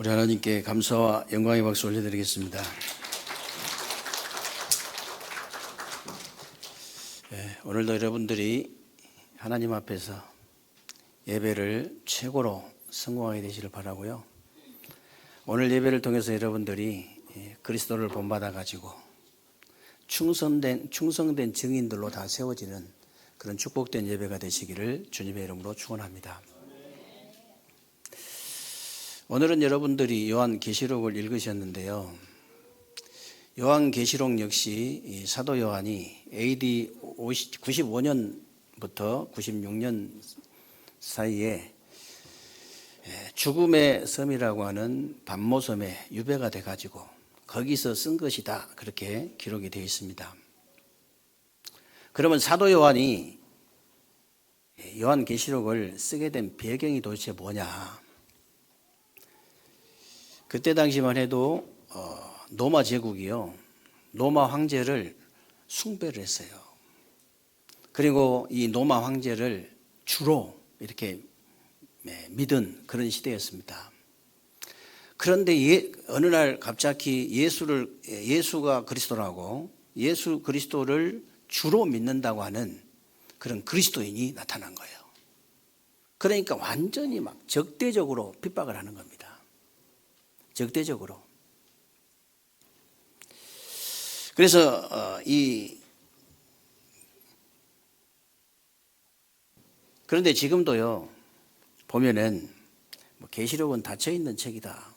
우리 하나님께 감사와 영광의 박수 올려드리겠습니다. 오늘도 여러분들이 하나님 앞에서 예배를 최고로 성공하게 되시길 바라고요. 오늘 예배를 통해서 여러분들이 그리스도를 본받아 가지고 충성된 증인들로 다 세워지는 그런 축복된 예배가 되시기를 주님의 이름으로 축원합니다. 오늘은 여러분들이 요한계시록을 읽으셨는데요. 요한계시록 역시 이 사도 요한이 AD 95년부터 96년 사이에 죽음의 섬이라고 하는 반모섬에 유배가 돼가지고 거기서 쓴 것이다, 그렇게 기록이 되어 있습니다. 그러면 사도 요한이 요한계시록을 쓰게 된 배경이 도대체 뭐냐? 그때 당시만 해도 로마 제국이요, 로마 황제를 숭배를 했어요. 그리고 이 로마 황제를 주로 이렇게 믿은 그런 시대였습니다. 그런데 어느 날 갑자기 예수가 그리스도라고, 예수 그리스도를 주로 믿는다고 하는 그런 그리스도인이 나타난 거예요. 그러니까 완전히 막 적대적으로 핍박을 하는 겁니다. 적대적으로. 그래서 그런데 지금도요 보면은 계시록은 닫혀 있는 책이다,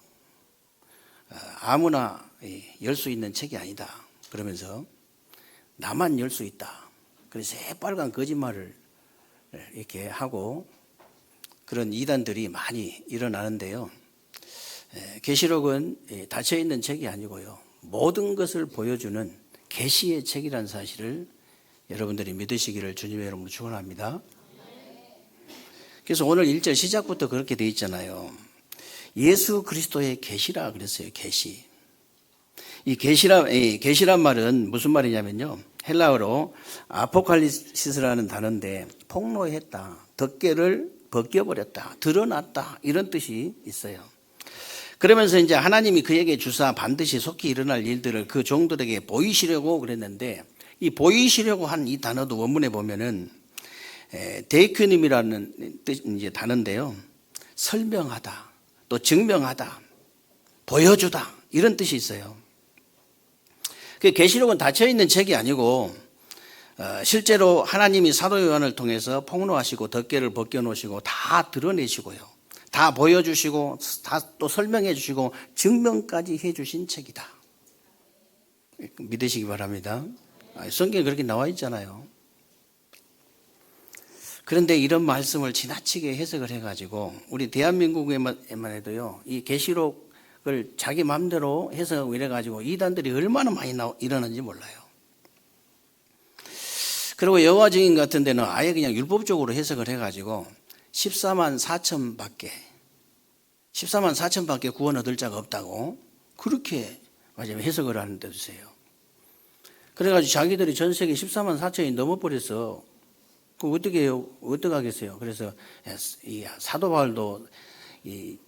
아무나 열 수 있는 책이 아니다 그러면서 나만 열 수 있다, 그래서 새빨간 거짓말을 이렇게 하고 그런 이단들이 많이 일어나는데요. 계시록은 닫혀 있는 책이 아니고요, 모든 것을 보여주는 계시의 책이라는 사실을 여러분들이 믿으시기를 주님의 이름으로 축원합니다. 그래서 오늘 1절 시작부터 그렇게 되어 있잖아요. 예수 그리스도의 계시라 그랬어요. 계시. 이 계시란 말은 무슨 말이냐면요, 헬라어로 아포칼리시스라는 단어인데 폭로했다, 덮개를 벗겨버렸다, 드러났다, 이런 뜻이 있어요. 그러면서 이제 하나님이 그에게 주사 반드시 속히 일어날 일들을 그 종들에게 보이시려고 그랬는데, 이 보이시려고 한 이 단어도 원문에 보면은 데이큐님이라는 이제 단어인데요, 설명하다, 또 증명하다, 보여주다, 이런 뜻이 있어요. 그 계시록은 닫혀 있는 책이 아니고 실제로 하나님이 사도 요한을 통해서 폭로하시고 덮개를 벗겨놓으시고 다 드러내시고요, 다 보여주시고 다 또 설명해 주시고 증명까지 해 주신 책이다, 믿으시기 바랍니다. 성경에 그렇게 나와 있잖아요. 그런데 이런 말씀을 지나치게 해석을 해가지고 우리 대한민국에만 해도요, 이 계시록을 자기 마음대로 해석하고 이래가지고 이단들이 얼마나 많이 일어나는지 몰라요. 그리고 여호와 증인 같은 데는 아예 그냥 율법적으로 해석을 해가지고 14만 4천밖에 구원 얻을 자가 없다고 그렇게 해석을 하는 데도 있어요. 그래가지고 자기들이 전 세계 14만 4천이 넘어버려서 그 어떻게 해요? 어떻게 하겠어요? 그래서 이 사도 바울도 이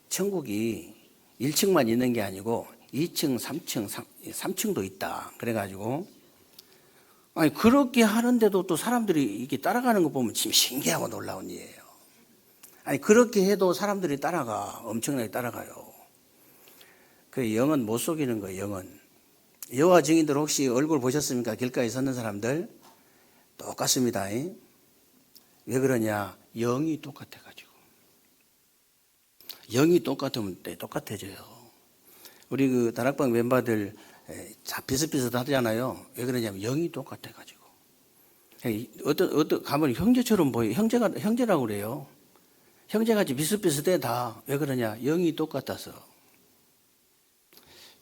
천국이 1층만 있는 게 아니고 2층, 3층도 있다. 그래가지고 그렇게 하는데도 또 사람들이 이렇게 따라가는 거 보면 참 신기하고 놀라운 일이에요. 그렇게 해도 사람들이 엄청나게 따라가요. 그 영은 못 속이는 거예요, 영은. 여호와 증인들 혹시 얼굴 보셨습니까? 길가에 섰는 사람들 똑같습니다. 왜 그러냐? 영이 똑같아가지고. 영이 똑같으면 똑같아져요. 우리 그 다락방 멤버들 다 비슷비슷하잖아요. 왜 그러냐면 영이 똑같아가지고. 가면 형제처럼 보여요. 형제라고 그래요. 형제같이 비슷비슷해 다. 왜 그러냐? 영이 똑같아서.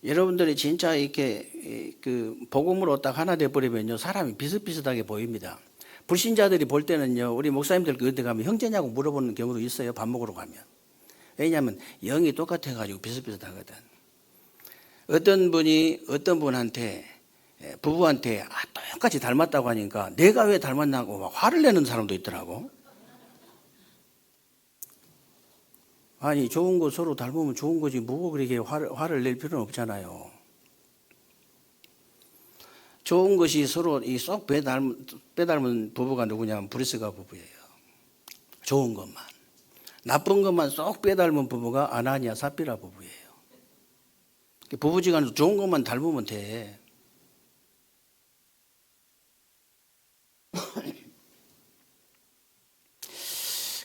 여러분들이 진짜 이렇게 그 복음으로 딱 하나 돼버리면요, 사람이 비슷비슷하게 보입니다. 불신자들이 볼 때는요, 우리 목사님들 그때 가면 형제냐고 물어보는 경우도 있어요. 밥 먹으러 가면. 왜냐하면 영이 똑같아가지고 비슷비슷하거든. 어떤 분이 어떤 분한테, 부부한테 똑같이 닮았다고 하니까 내가 왜 닮았냐고 막 화를 내는 사람도 있더라고. 아니 좋은 거 서로 닮으면 좋은 거지 뭐 그렇게 화를 낼 필요는 없잖아요. 좋은 것이 서로 쏙 빼닮은 부부가 누구냐면 브리스가 부부예요. 좋은 것만. 나쁜 것만 쏙 빼닮은 부부가 아나니아 삽비라 부부예요. 부부지간에 좋은 것만 닮으면 돼.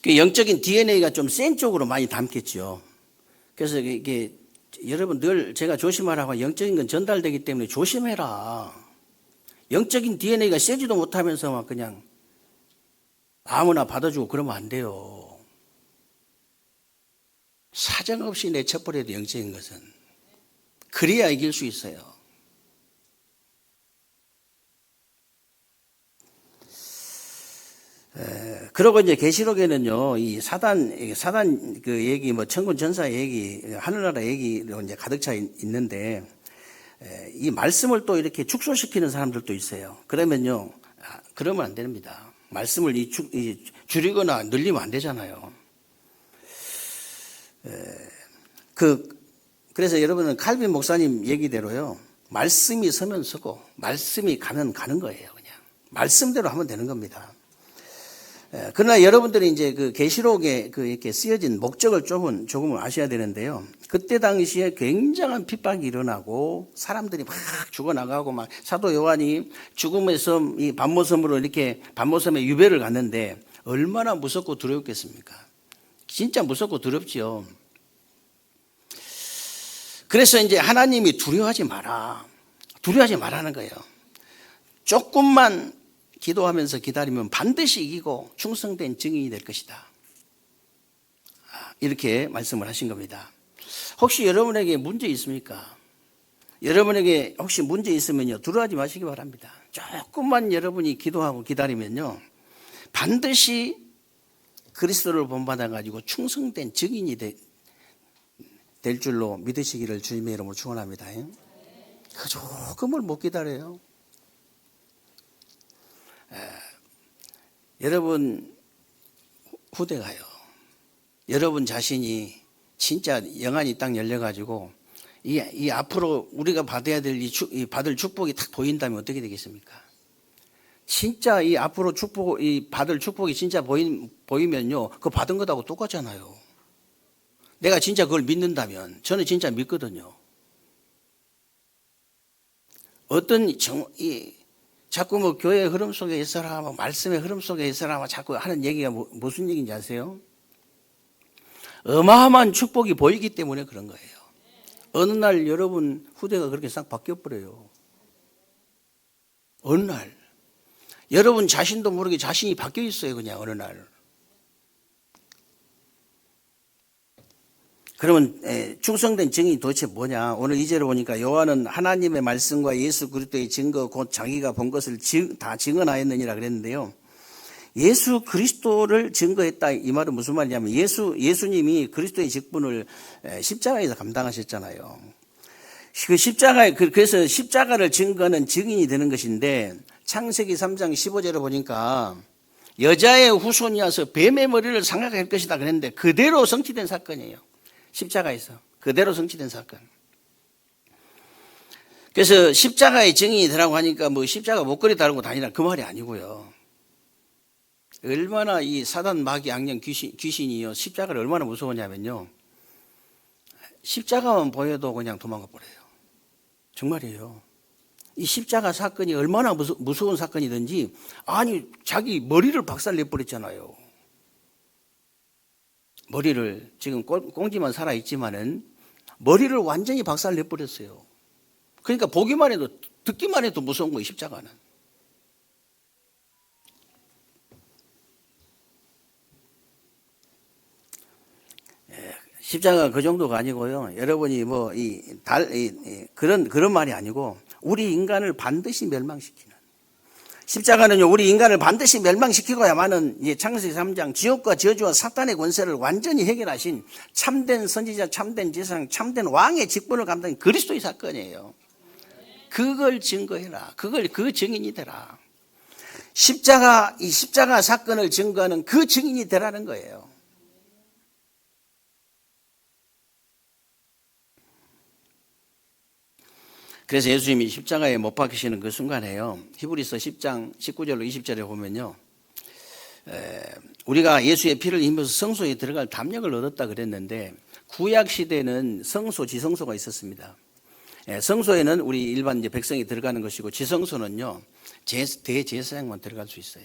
영적인 DNA가 좀 센 쪽으로 많이 담겠죠. 그래서 이게 여러분 늘 제가 조심하라고 영적인 건 전달되기 때문에 조심해라. 영적인 DNA가 세지도 못하면서 막 그냥 아무나 받아주고 그러면 안 돼요. 사정없이 내쳐버려도 영적인 것은. 그래야 이길 수 있어요. 그러고 이제 계시록에는요, 이 사단 그 얘기, 뭐 천군 전사 얘기, 하늘나라 얘기로 이제 가득 차 있는데, 이 말씀을 또 이렇게 축소시키는 사람들도 있어요. 그러면요, 그러면 안 됩니다. 말씀을 줄이거나 늘리면 안 되잖아요. 그래서 여러분은 칼빈 목사님 얘기대로요, 말씀이 서면 서고, 말씀이 가면 가는 거예요, 그냥. 말씀대로 하면 되는 겁니다. 그러나 여러분들이 이제 그 계시록에 이렇게 쓰여진 목적을 조금은 아셔야 되는데요. 그때 당시에 굉장한 핍박이 일어나고 사람들이 막 죽어나가고 막 사도 요한이 죽음의 섬, 이 반모섬으로 이렇게 반모섬에 유배를 갔는데 얼마나 무섭고 두렵겠습니까? 진짜 무섭고 두렵지요. 그래서 이제 하나님이 두려워하지 말라는 거예요. 조금만 기도하면서 기다리면 반드시 이기고 충성된 증인이 될 것이다. 이렇게 말씀을 하신 겁니다. 혹시 여러분에게 문제 있습니까? 여러분에게 혹시 문제 있으면요, 두려워하지 마시기 바랍니다. 조금만 여러분이 기도하고 기다리면요, 반드시 그리스도를 본받아가지고 충성된 증인이 될 줄로 믿으시기를 주님의 이름으로 축원합니다. 그 조금을 못 기다려요. 여러분 후대가요, 여러분 자신이 진짜 영안이 딱 열려가지고 이 앞으로 우리가 받아야 될 받을 축복이 딱 보인다면 어떻게 되겠습니까? 진짜 이 앞으로 받을 축복이 진짜 보이면요, 그거 받은 것하고 똑같잖아요. 내가 진짜 그걸 믿는다면, 저는 진짜 믿거든요. 자꾸 뭐 교회의 흐름 속에 있어라, 뭐 말씀의 흐름 속에 있어라, 뭐 자꾸 하는 얘기가 무슨 얘기인지 아세요? 어마어마한 축복이 보이기 때문에 그런 거예요. 어느 날 여러분 후대가 그렇게 싹 바뀌어버려요. 어느 날. 여러분 자신도 모르게 자신이 바뀌어 있어요, 그냥 어느 날. 그러면 충성된 증인이 도대체 뭐냐? 오늘 2절을 보니까 요한은 하나님의 말씀과 예수 그리스도의 증거 곧 자기가 본 것을 다 증언하였느니라 그랬는데요. 예수 그리스도를 증거했다, 이 말은 무슨 말이냐면 예수님이 그리스도의 직분을 십자가에서 감당하셨잖아요. 그래서 십자가를 증거하는 증인이 되는 것인데, 창세기 3장 15절을 보니까 여자의 후손이어서 뱀의 머리를 상하게 할 것이다 그랬는데 그대로 성취된 사건이에요. 십자가에서 그대로 성취된 사건. 그래서 십자가의 증인이 되라고 하니까 뭐 십자가 목걸이 달고 다니라 그 말이 아니고요. 얼마나 이 사단 마귀 악령 귀신이요, 십자가를 얼마나 무서우냐면요, 십자가만 보여도 그냥 도망가 버려요. 정말이에요. 이 십자가 사건이 얼마나 무서운 사건이든지, 아니 자기 머리를 박살 내버렸잖아요. 머리를, 지금 꽁지만 살아있지만은 머리를 완전히 박살 내버렸어요. 그러니까 보기만 해도, 듣기만 해도 무서운 거예요, 십자가는. 십자가 그 정도가 아니고요. 여러분이 뭐 그런 말이 아니고 우리 인간을 반드시 멸망시키는, 십자가는요, 우리 인간을 반드시 멸망시키고야만은 창세기 3장 지옥과 저주와 사탄의 권세를 완전히 해결하신 참된 선지자, 참된 제사장, 참된 왕의 직분을 감당한 그리스도의 사건이에요. 그걸 증거해라. 그 증인이 되라. 이 십자가 사건을 증거하는 그 증인이 되라는 거예요. 그래서 예수님이 십자가에 못 박히시는 그 순간에요. 히브리서 10장 19절로 20절에 보면요. 우리가 예수의 피를 힘입어서 성소에 들어갈 담력을 얻었다 그랬는데 구약 시대는 성소, 지성소가 있었습니다. 성소에는 우리 일반 이제 백성이 들어가는 것이고 지성소는요 대제사장만 들어갈 수 있어요.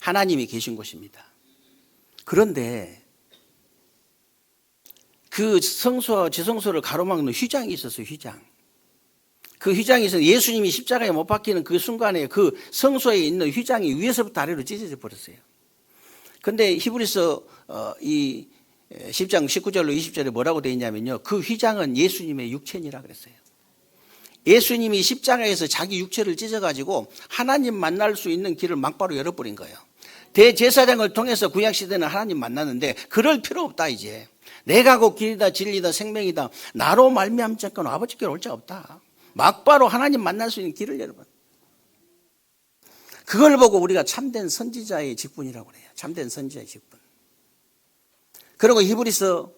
하나님이 계신 곳입니다. 그런데 그 성소와 지성소를 가로막는 휘장이 있었어요. 휘장. 그 휘장이 있어서 예수님이 십자가에 못 박히는 그 순간에 그 성소에 있는 휘장이 위에서부터 아래로 찢어져 버렸어요. 근데 히브리서 이 10장 19절로 20절에 뭐라고 되어 있냐면요. 그 휘장은 예수님의 육체니라 그랬어요. 예수님이 십자가에서 자기 육체를 찢어가지고 하나님 만날 수 있는 길을 막바로 열어버린 거예요. 대제사장을 통해서 구약시대는 하나님 만났는데 그럴 필요 없다 이제. 내가 곧 길이다 진리다 생명이다. 나로 말미암지 않고는 아버지께 올 자 없다. 막바로 하나님 만날 수 있는 길을 열어버린. 그걸 보고 우리가 참된 선지자의 직분이라고 그래요. 참된 선지자의 직분. 그리고 히브리서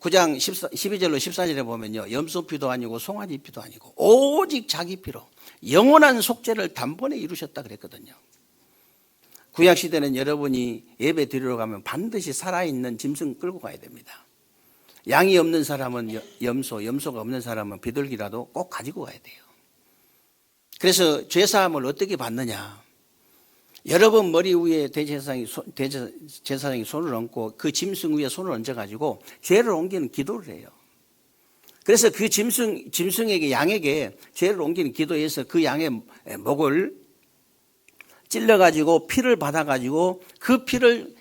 9장 12절로 14절에 보면요. 염소피도 아니고 송아지 피도 아니고 오직 자기 피로 영원한 속죄를 단번에 이루셨다 그랬거든요. 구약시대는 여러분이 예배 드리러 가면 반드시 살아있는 짐승 끌고 가야 됩니다. 양이 없는 사람은 염소, 염소가 없는 사람은 비둘기라도 꼭 가지고 가야 돼요. 그래서 죄사함을 어떻게 받느냐. 여러분 머리 위에 대제사장이 손을 얹고 그 짐승 위에 손을 얹어가지고 죄를 옮기는 기도를 해요. 그래서 그 짐승에게 양에게 죄를 옮기는 기도에서 그 양의 목을 찔러가지고 피를 받아가지고 그 피를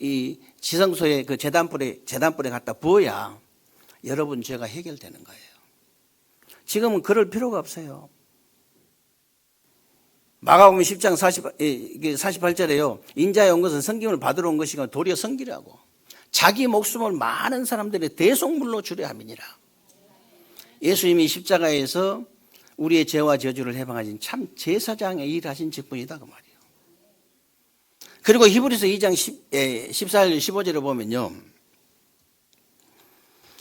이 지성소에 그 제단불에 갖다 부어야 여러분 죄가 해결되는 거예요. 지금은 그럴 필요가 없어요. 마가복음 10장 48절에요. 인자에 온 것은 성김을 받으러 온 것이고 도리어 성기라고. 자기 목숨을 많은 사람들의 대속물로 주려 함이니라. 예수님이 십자가에서 우리의 죄와 저주를 해방하신 참 제사장의 일하신 직분이다 그 말이에요. 그리고 히브리서 2장 14절 15절을 보면요.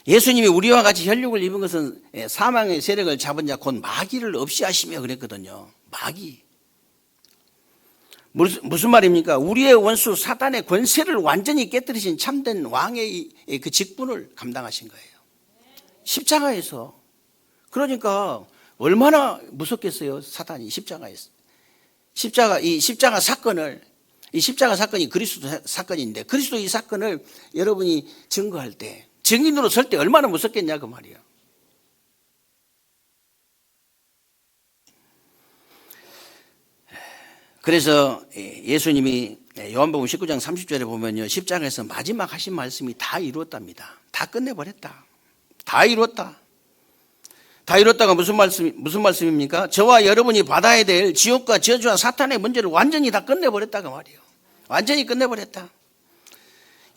예수님이 우리와 같이 혈육을 입은 것은 사망의 세력을 잡은 자 곧 마귀를 없이 하시며 그랬거든요. 마귀. 무슨 말입니까? 우리의 원수 사단의 권세를 완전히 깨뜨리신 참된 왕의 그 직분을 감당하신 거예요. 십자가에서. 그러니까 얼마나 무섭겠어요, 사단이 십자가에서. 이 십자가 사건이 그리스도 사건인데 그리스도 이 사건을 여러분이 증거할 때, 증인으로 설 때 얼마나 무섭겠냐 그 말이에요. 그래서 예수님이 요한복음 19장 30절에 보면요. 십자가에서 마지막 하신 말씀이 다 이루었답니다. 다 끝내버렸다. 다 이루었다. 다 이뤘다가 무슨 말씀입니까? 저와 여러분이 받아야 될 지옥과 저주와 사탄의 문제를 완전히 다 끝내버렸다 그 말이에요. 완전히 끝내버렸다.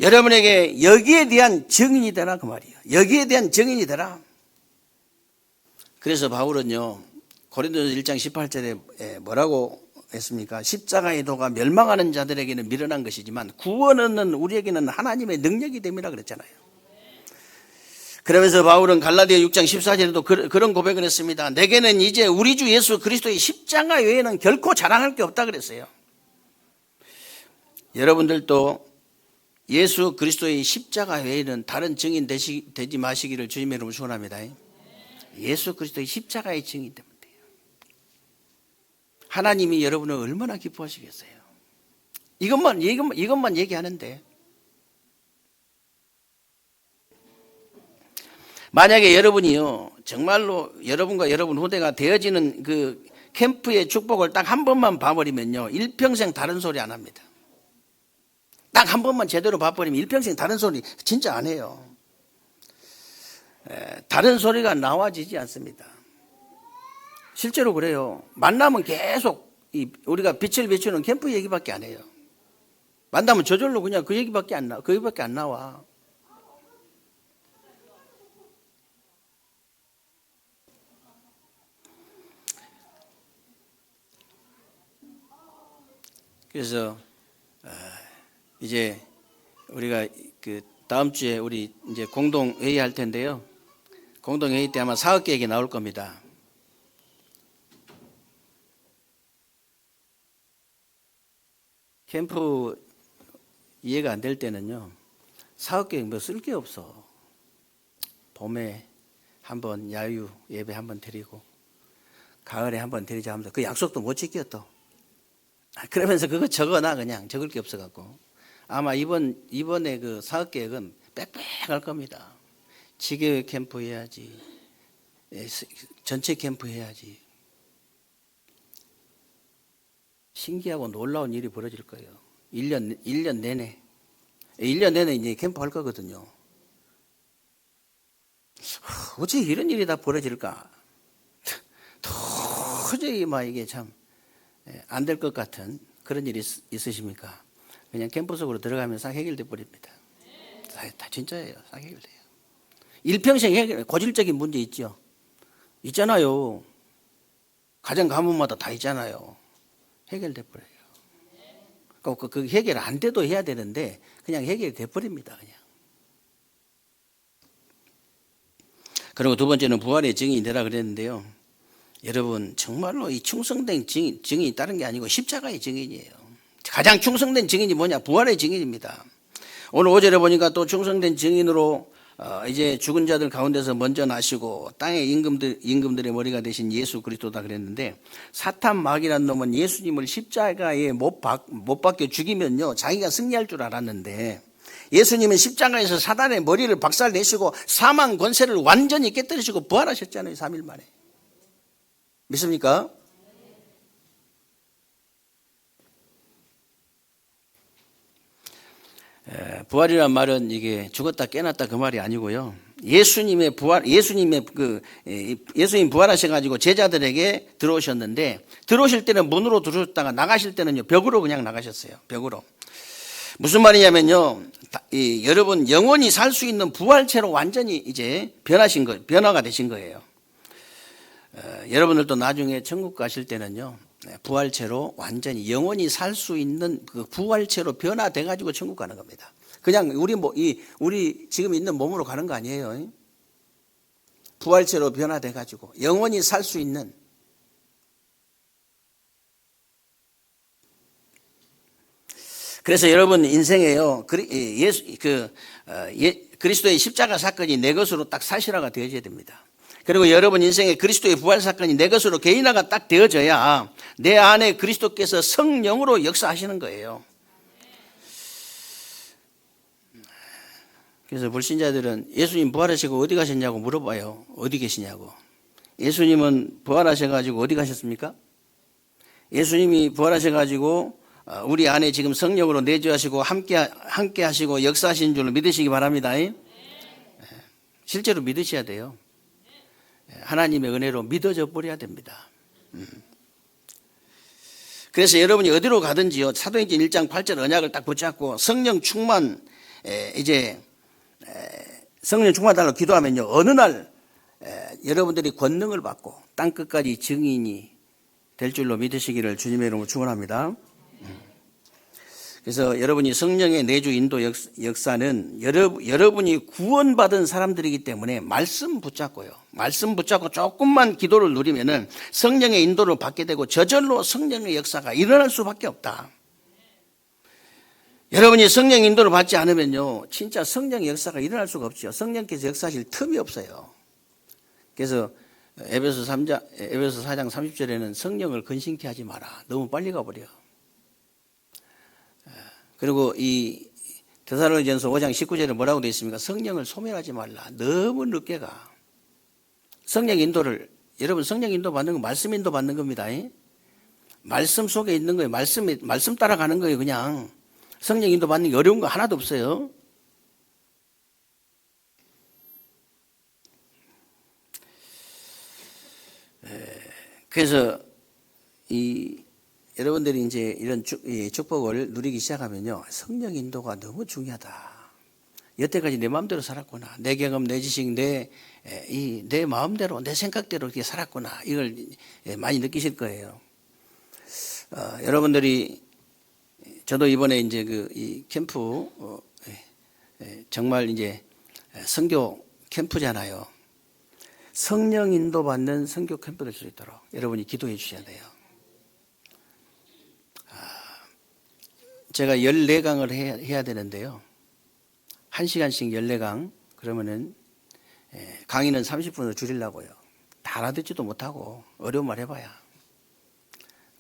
여러분에게 여기에 대한 증인이 되라 그 말이에요. 여기에 대한 증인이 되라. 그래서 바울은요. 고린도서 1장 18절에 뭐라고 했습니까? 십자가의 도가 멸망하는 자들에게는 미련한 것이지만 구원은 우리에게는 하나님의 능력이 됨이라 그랬잖아요. 그러면서 바울은 갈라디아 6장 14절에도 그런 고백을 했습니다. 내게는 이제 우리 주 예수 그리스도의 십자가 외에는 결코 자랑할 게 없다 그랬어요. 여러분들도 예수 그리스도의 십자가 외에는 다른 증인 되지 마시기를 주님의 이름으로 축원합니다. 예수 그리스도의 십자가의 증인 되면 돼요. 하나님이 여러분을 얼마나 기뻐하시겠어요. 이것만 얘기하는데 만약에 여러분이요 정말로 여러분과 여러분 후대가 되어지는 그 캠프의 축복을 딱 한 번만 봐버리면요 일평생 다른 소리 안 합니다. 딱 한 번만 제대로 봐버리면 일평생 다른 소리 진짜 안 해요. 다른 소리가 나와지지 않습니다. 실제로 그래요. 만나면 계속 우리가 빛을 비추는 캠프 얘기밖에 안 해요. 만나면 저절로 그냥 그 얘기밖에 안 나와. 그래서 이제 우리가 그 다음 주에 우리 이제 공동 회의할 텐데요. 공동회의 때 아마 사업 계획이 나올 겁니다. 캠프 이해가 안 될 때는요, 사업 계획 뭐 쓸 게 없어. 봄에 한번 야유 예배 한번 드리고 가을에 한번 드리자 하면서 그 약속도 못 지켜 또. 그러면서 그거 적어놔. 그냥 적을 게 없어갖고 아마 이번에 그 사업 계획은 빽빽할 겁니다. 지교회 캠프 해야지, 전체 캠프 해야지. 신기하고 놀라운 일이 벌어질 거예요. 1년 내내. 1년 내내 이제 캠프 할 거거든요. 어째 이런 일이 다 벌어질까? 도저히 막 이게 참 안 될 것 같은 그런 일이 있으십니까? 그냥 캠프 속으로 들어가면 싹 해결돼 버립니다. 다 진짜예요. 싹 해결돼요. 일평생 해결, 고질적인 문제 있죠? 있잖아요. 가정 가문마다 다 있잖아요. 해결돼 버려요. 그 해결 안 돼도 해야 되는데 그냥 해결이 돼 버립니다. 그냥. 그리고 두 번째는 부활의 증인이 되라 그랬는데요. 여러분 정말로 이 충성된 증인이 다른 게 아니고 십자가의 증인이에요. 가장 충성된 증인이 뭐냐? 부활의 증인입니다. 오늘 5절에 보니까 또 충성된 증인으로 이제 죽은 자들 가운데서 먼저 나시고 땅의 임금들의 머리가 되신 예수 그리스도다 그랬는데, 사탄 마귀라는 놈은 예수님을 십자가에 못 박혀 죽이면요 자기가 승리할 줄 알았는데, 예수님은 십자가에서 사단의 머리를 박살내시고 사망 권세를 완전히 깨뜨리시고 부활하셨잖아요. 3일 만에. 믿습니까? 부활이란 말은 이게 죽었다 깨났다 그 말이 아니고요. 예수님 부활하셔가지고 제자들에게 들어오셨는데, 들어오실 때는 문으로 들어오셨다가 나가실 때는요 벽으로 그냥 나가셨어요. 벽으로. 무슨 말이냐면요, 여러분 영원히 살 수 있는 부활체로 완전히 이제 변화가 되신 거예요. 여러분들도 나중에 천국 가실 때는요 부활체로 완전히 영원히 살 수 있는 그 부활체로 변화돼 가지고 천국 가는 겁니다. 그냥 우리 지금 있는 몸으로 가는 거 아니에요. 부활체로 변화돼 가지고 영원히 살 수 있는. 그래서 여러분 인생에요 그리스도의 십자가 사건이 내 것으로 딱 사실화가 되어져야 됩니다. 그리고 여러분 인생에 그리스도의 부활 사건이 내 것으로 개인화가 딱 되어져야 내 안에 그리스도께서 성령으로 역사하시는 거예요. 그래서 불신자들은 예수님 부활하시고 어디 가셨냐고 물어봐요. 어디 계시냐고. 예수님은 부활하셔가지고 어디 가셨습니까? 예수님이 부활하셔가지고 우리 안에 지금 성령으로 내주하시고 함께 하시고 역사하신 줄로 믿으시기 바랍니다. 실제로 믿으셔야 돼요. 하나님의 은혜로 믿어져 버려야 됩니다. 그래서 여러분이 어디로 가든지요 사도행전 1장 8절 언약을 딱 붙잡고 성령 충만 성령 충만달라고 기도하면요 어느 날 여러분들이 권능을 받고 땅 끝까지 증인이 될 줄로 믿으시기를 주님의 이름으로 축원합니다. 그래서 여러분이 성령의 내주 인도 역사는 여러분이 구원받은 사람들이기 때문에 말씀 붙잡고 조금만 기도를 누리면은 성령의 인도를 받게 되고 저절로 성령의 역사가 일어날 수밖에 없다. 여러분이 성령 인도를 받지 않으면요 진짜 성령의 역사가 일어날 수가 없죠. 성령께서 역사하실 틈이 없어요. 그래서 에베소 4장 30절에는 성령을 근심케 하지 마라. 너무 빨리 가버려. 그리고 이 데살로니가전서 5장 19절에 뭐라고 되어 있습니까? 성령을 소멸하지 말라. 너무 늦게 가. 성령 인도를, 여러분 성령 인도 받는 건 말씀 인도 받는 겁니다. 말씀 속에 있는 거예요. 말씀 따라가는 거예요. 그냥 성령 인도 받는 게 어려운 거 하나도 없어요. 그래서 여러분들이 이제 이런 축복을 누리기 시작하면요 성령 인도가 너무 중요하다. 여태까지 내 마음대로 살았구나. 내 경험, 내 지식, 내 마음대로, 내 생각대로 이렇게 살았구나. 이걸 많이 느끼실 거예요. 여러분들이 저도 이번에 이제 이 캠프 정말 이제 선교 캠프잖아요. 성령 인도받는 선교 캠프 될 수 있도록 여러분이 기도해 주셔야 돼요. 제가 14강을 해야 되는데요. 1시간씩 14강 그러면은 강의는 30분으로 줄이려고요. 다 알아듣지도 못하고 어려운 말 해봐야.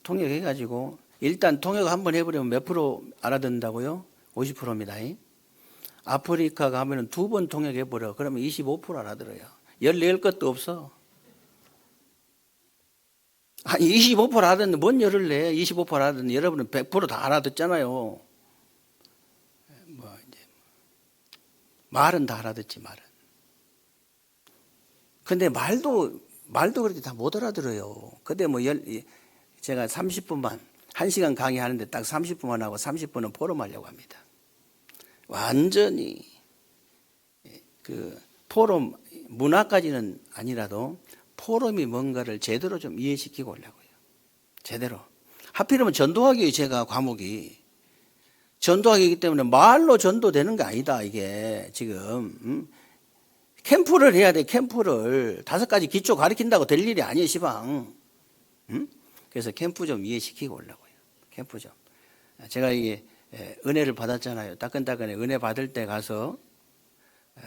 통역해가지고 일단 통역 한번 해버리면 몇 프로 알아듣는다고요? 50%입니다. 아프리카 가면은 2번 통역해버려. 그러면 25% 알아들어요. 14일 것도 없어. 25% 알아듣는데 뭔 열을 내? 25% 알아듣는데 여러분은 100% 다 알아듣잖아요. 뭐 이제 말은 다 알아듣지 말은. 근데 말도 그렇게 다 못 알아들어요. 근데 뭐 제가 30분만 1시간 강의하는데 딱 30분만 하고 30분은 포럼하려고 합니다. 완전히 그 포럼 문화까지는 아니라도 포럼이 뭔가를 제대로 좀 이해시키고 오려고요. 제대로. 하필이면 전도학이에요. 제가 과목이 전도학이기 때문에 말로 전도되는 게 아니다. 이게 지금 캠프를 해야 돼. 캠프를 5가지 기초 가르친다고 될 일이 아니에요. 시방. 그래서 캠프 좀 이해시키고 오려고요. 캠프 좀. 제가 이게 은혜를 받았잖아요. 따끈따끈해. 은혜 받을 때 가서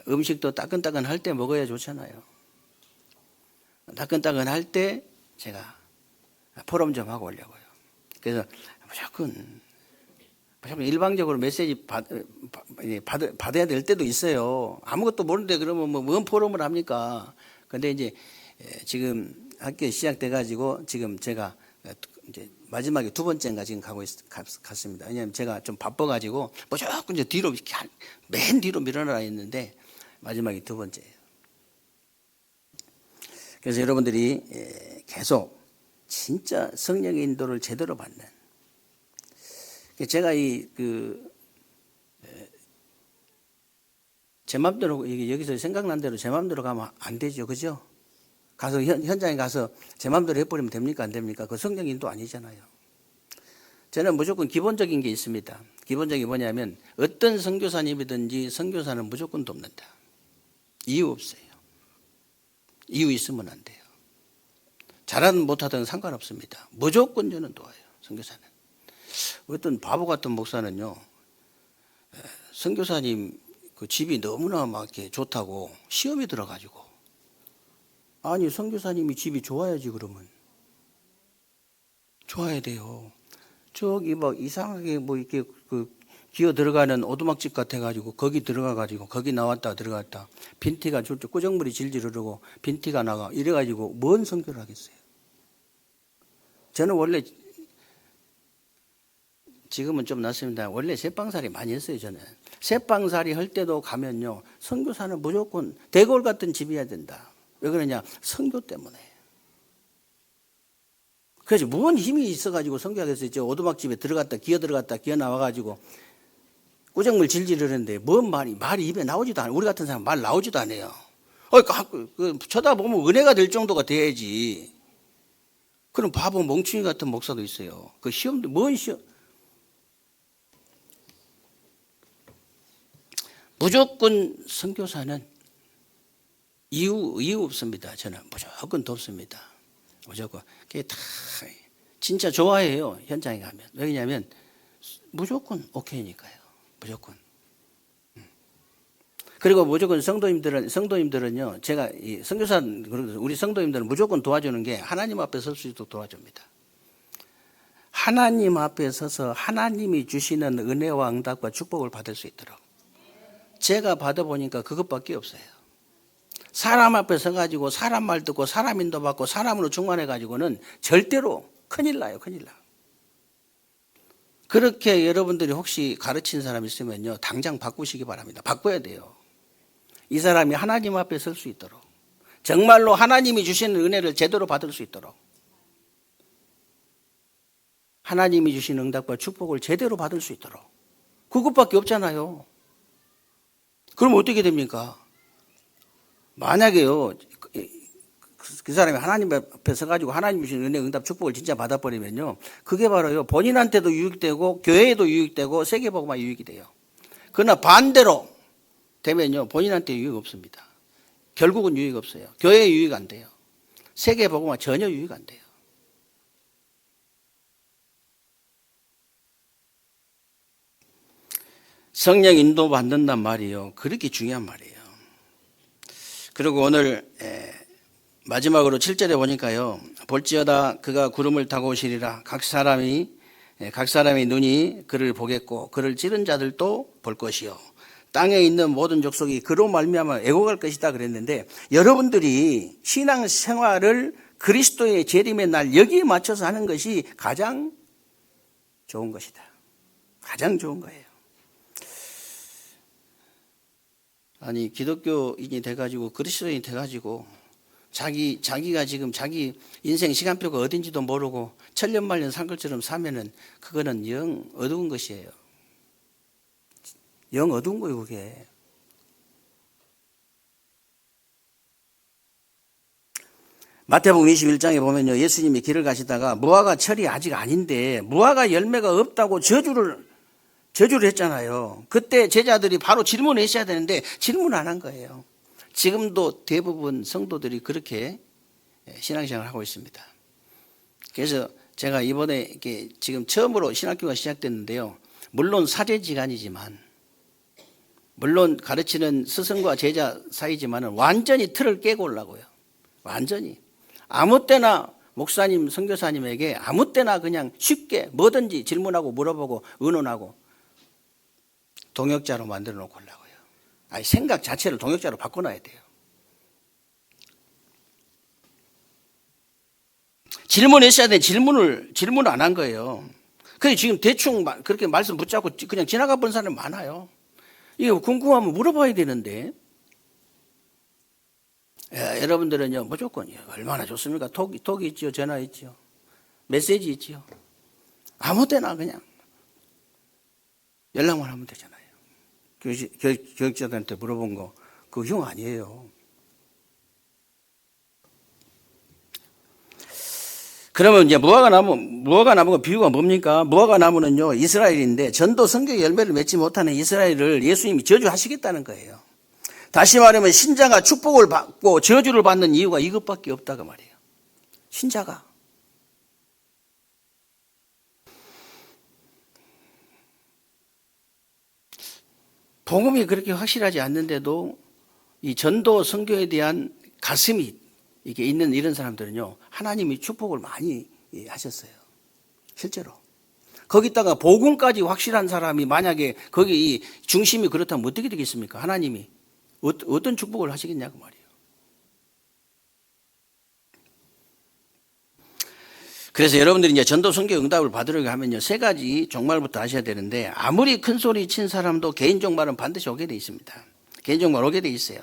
음식도 따끈따끈할 때 먹어야 좋잖아요. 따끈따끈할 때 제가 포럼 좀 하고 오려고요. 그래서 무조건 일방적으로 메시지 받아야 될 때도 있어요. 아무것도 모르는데 그러면 뭔 포럼을 합니까? 근데 이제 지금 학교 시작돼가지고 지금 제가 이제 마지막에 2번째인가 지금 갔습니다. 왜냐하면 제가 좀 바빠가지고 무조건 이제 뒤로 이렇게 맨 뒤로 밀어놔 있는데 마지막이 2번째예요. 그래서 여러분들이 계속 진짜 성령의 인도를 제대로 받는. 제가 제 맘대로 여기서 생각난 대로 제 맘대로 가면 안 되죠, 그죠? 가서 현장에 가서 제 맘대로 해버리면 됩니까, 안 됩니까? 그 성령 인도 아니잖아요. 저는 무조건 기본적인 게 있습니다. 기본적인 게 뭐냐면 어떤 선교사님이든지 선교사는 무조건 돕는다. 이유 없어요. 이유 있으면 안 돼요. 잘하든 못하든 상관없습니다. 무조건 저는 도와요. 선교사는. 어떤 바보 같은 목사는요, 선교사님 그 집이 너무나 막 이렇게 좋다고 시험에 들어가지고, 아니 선교사님이 집이 좋아야지 그러면 좋아야 돼요. 저기 막 이상하게 뭐 이렇게 기어 들어가는 오두막집 같아가지고 거기 들어가가지고 거기 나왔다 들어갔다 빈티가 저쪽 꾸정물이 질질 흐르고 빈티가 나가 이래가지고 뭔 선교를 하겠어요. 저는 원래 지금은 좀 낫습니다. 원래 새빵살이 많이 했어요. 저는 새빵살이 할 때도 가면요 선교사는 무조건 대골 같은 집이어야 된다. 왜 그러냐? 선교 때문에. 그래서 무슨 힘이 있어가지고 선교하겠어요. 저 오두막집에 들어갔다 기어 나와가지고 꾸정물 질질 흐르는데 뭔 말이 입에 나오지도 않아요. 우리 같은 사람 말 나오지도 않아요. 쳐다보면 은혜가 될 정도가 돼야지. 그럼 바보 멍충이 같은 목사도 있어요. 그 시험도 뭔 시험? 무조건 선교사는 이유 없습니다. 저는 무조건 돕습니다. 무조건. 그게 다 진짜 좋아해요. 현장에 가면. 왜냐하면 무조건 오케이니까요. 무조건. 그리고 무조건 성도님들은요. 제가 이 선교사 우리 성도님들은 무조건 도와주는 게 하나님 앞에 설 수 있도록 도와줍니다. 하나님 앞에 서서 하나님이 주시는 은혜와 응답과 축복을 받을 수 있도록. 제가 받아보니까 그것밖에 없어요. 사람 앞에 서가지고 사람 말 듣고 사람 인도받고 사람으로 충만해가지고는 절대로 큰일 나요. 큰일 나. 그렇게 여러분들이 혹시 가르친 사람 있으면요. 당장 바꾸시기 바랍니다. 바꿔야 돼요. 이 사람이 하나님 앞에 설 수 있도록. 정말로 하나님이 주시는 은혜를 제대로 받을 수 있도록. 하나님이 주신 응답과 축복을 제대로 받을 수 있도록. 그것밖에 없잖아요. 그럼 어떻게 됩니까? 만약에요, 그 사람이 하나님 앞에 서가지고 하나님 주신 은혜, 응답, 축복을 진짜 받아버리면요, 그게 바로요, 본인한테도 유익되고, 교회에도 유익되고, 세계복음화에 유익이 돼요. 그러나 반대로 되면요, 본인한테 유익 없습니다. 결국은 유익 없어요. 교회 유익 안 돼요. 세계 복음화 전혀 유익 안 돼요. 성령 인도 받는단 말이에요. 그렇게 중요한 말이에요. 그리고 오늘 마지막으로 7절에 보니까요. 볼지어다 그가 구름을 타고 오시리라. 각 사람의 눈이 그를 보겠고 그를 찌른 자들도 볼 것이요. 땅에 있는 모든 족속이 그로 말미암아 애곡할 것이다 그랬는데, 여러분들이 신앙 생활을 그리스도의 재림의 날 여기에 맞춰서 하는 것이 가장 좋은 것이다. 가장 좋은 거예요. 아니, 기독교인이 돼가지고 그리스도인이 돼가지고 자기가 지금 자기 인생 시간표가 어딘지도 모르고 천년만년 산 것처럼 사면은 그거는 영 어두운 것이에요. 영 어두운 거예요, 그게. 마태복음 21장에 보면요, 예수님이 길을 가시다가 무화과 철이 아직 아닌데 무화과 열매가 없다고 저주를 했잖아요. 그때 제자들이 바로 질문을 했어야 되는데 질문 안 한 거예요. 지금도 대부분 성도들이 그렇게 신앙생활을 하고 있습니다. 그래서 제가 이번에 이렇게 지금 처음으로 신학교가 시작됐는데요. 물론 사제지간이지만, 물론 가르치는 스승과 제자 사이지만은 완전히 틀을 깨고 오려고요. 완전히. 아무 때나 목사님, 선교사님에게 아무 때나 그냥 쉽게 뭐든지 질문하고 물어보고 의논하고 동역자로 만들어 놓고 오려고요. 아니, 생각 자체를 동역자로 바꿔놔야 돼요. 질문했어야 돼. 질문을 안 한 거예요. 그래서 지금 대충 그렇게 말씀 붙잡고 그냥 지나가 본 사람 많아요. 이거 궁금하면 물어봐야 되는데. 여러분들은요, 무조건 얼마나 좋습니까? 톡이 있지요, 전화 있지요, 메시지 있지요. 아무 때나 그냥 연락만 하면 되잖아요. 교육자들한테 물어본 거 그거 형 아니에요. 그러면 이제 무화과나무가 비유가 뭡니까? 무화과나무는요, 이스라엘인데 전도 성경의 열매를 맺지 못하는 이스라엘을 예수님이 저주하시겠다는 거예요. 다시 말하면 신자가 축복을 받고 저주를 받는 이유가 이것밖에 없다고 말이에요. 신자가. 복음이 그렇게 확실하지 않는데도 이 전도 선교에 대한 가슴이 이게 있는 이런 사람들은요, 하나님이 축복을 많이 하셨어요. 실제로. 거기다가 복음까지 확실한 사람이 만약에 거기 이 중심이 그렇다면 어떻게 되겠습니까? 하나님이 어떤 축복을 하시겠냐고 말이에요. 그래서 여러분들이 이제 전도 선교 응답을 받으려고 하면요, 세 가지 종말부터 하셔야 되는데, 아무리 큰 소리 친 사람도 개인 종말은 반드시 오게 돼 있습니다. 개인 종말 오게 돼 있어요.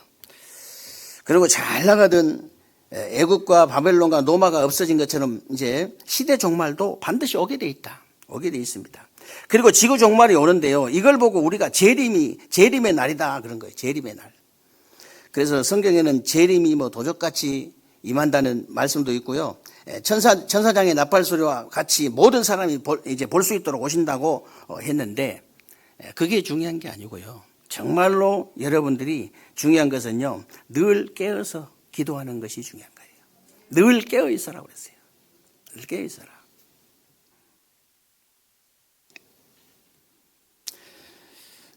그리고 잘 나가던 애국과 바벨론과 노마가 없어진 것처럼 이제 시대 종말도 반드시 오게 돼 있다. 오게 돼 있습니다. 그리고 지구 종말이 오는데요, 이걸 보고 우리가 재림의 날이다 그런 거예요. 재림의 날. 그래서 성경에는 재림이 도적같이 임한다는 말씀도 있고요. 천사장의 나팔 소리와 같이 모든 사람이 이제 볼 수 있도록 오신다고 했는데, 그게 중요한 게 아니고요. 정말로 여러분들이 중요한 것은요, 늘 깨어서 기도하는 것이 중요한 거예요. 늘 깨어 있어라고 그랬어요. 늘 깨어 있어라.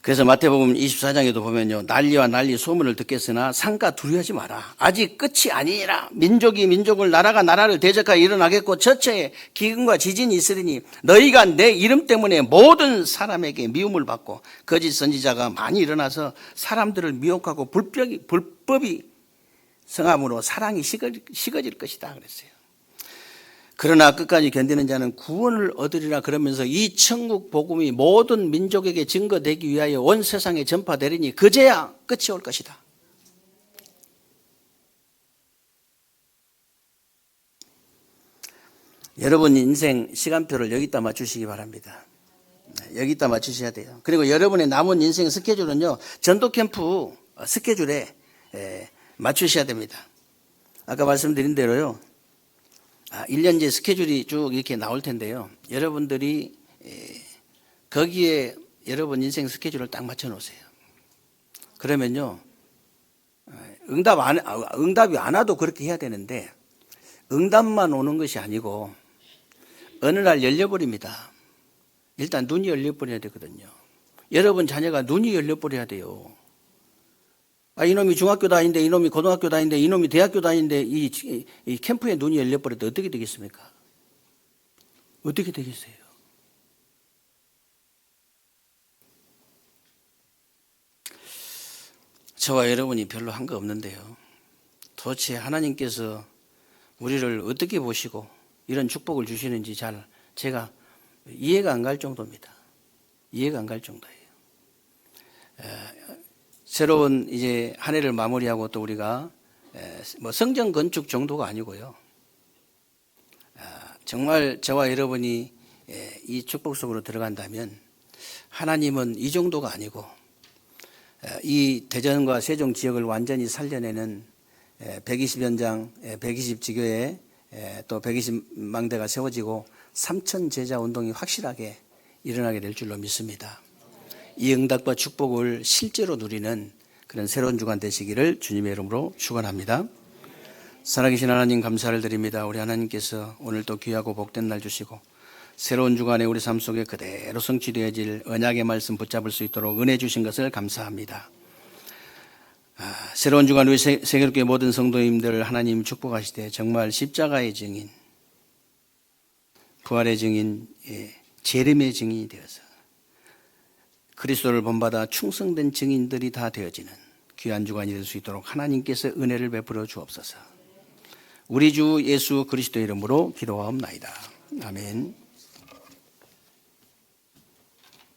그래서 마태복음 24장에도 보면요, 난리와 난리 소문을 듣겠으나 상가 두려워하지 마라. 아직 끝이 아니니라. 민족이 민족을, 나라가 나라를 대적하여 일어나겠고 처처에 기근과 지진이 있으리니 너희가 내 이름 때문에 모든 사람에게 미움을 받고 거짓 선지자가 많이 일어나서 사람들을 미혹하고 불법이 성함으로 사랑이 식어질 것이다 그랬어요. 그러나 끝까지 견디는 자는 구원을 얻으리라 그러면서 이 천국 복음이 모든 민족에게 증거되기 위하여 온 세상에 전파되리니 그제야 끝이 올 것이다. 여러분 인생 시간표를 여기다 맞추시기 바랍니다. 여기다 맞추셔야 돼요. 그리고 여러분의 남은 인생 스케줄은요, 전도 캠프 스케줄에 맞추셔야 됩니다. 아까 말씀드린 대로요, 1년제 스케줄이 쭉 이렇게 나올 텐데요, 여러분들이 거기에 여러분 인생 스케줄을 딱 맞춰 놓으세요. 그러면요, 응답이 안 와도 그렇게 해야 되는데 응답만 오는 것이 아니고 어느 날 열려버립니다. 일단 눈이 열려버려야 되거든요. 여러분 자녀가 눈이 열려버려야 돼요. 이놈이 중학교 다니는데, 이놈이 고등학교 다니는데, 이놈이 대학교 다니는데 이 캠프에 눈이 열려버려도 어떻게 되겠습니까? 어떻게 되겠어요? 저와 여러분이 별로 한 거 없는데요. 도대체 하나님께서 우리를 어떻게 보시고 이런 축복을 주시는지 제가 이해가 안 갈 정도입니다. 이해가 안 갈 정도예요. 새로운 이제 한 해를 마무리하고 또 우리가 뭐 성전 건축 정도가 아니고요. 정말 저와 여러분이 이 축복 속으로 들어간다면 하나님은 이 정도가 아니고 이 대전과 세종 지역을 완전히 살려내는 120연장, 120지교회 또 120망대가 세워지고 3천 제자 운동이 확실하게 일어나게 될 줄로 믿습니다. 이 응답과 축복을 실제로 누리는 그런 새로운 주간 되시기를 주님의 이름으로 축원합니다. 살아계신 하나님 감사를 드립니다. 우리 하나님께서 오늘 또 귀하고 복된 날 주시고 새로운 주간에 우리 삶 속에 그대로 성취되어질 언약의 말씀 붙잡을 수 있도록 은혜 주신 것을 감사합니다. 새로운 주간 우리 세계교회 모든 성도님들 하나님 축복하시되 정말 십자가의 증인, 부활의 증인, 재림의 증인이 되어서 그리스도를 본받아 충성된 증인들이 다 되어지는 귀한 주간이 될 수 있도록 하나님께서 은혜를 베풀어 주옵소서. 우리 주 예수 그리스도의 이름으로 기도하옵나이다. 아멘.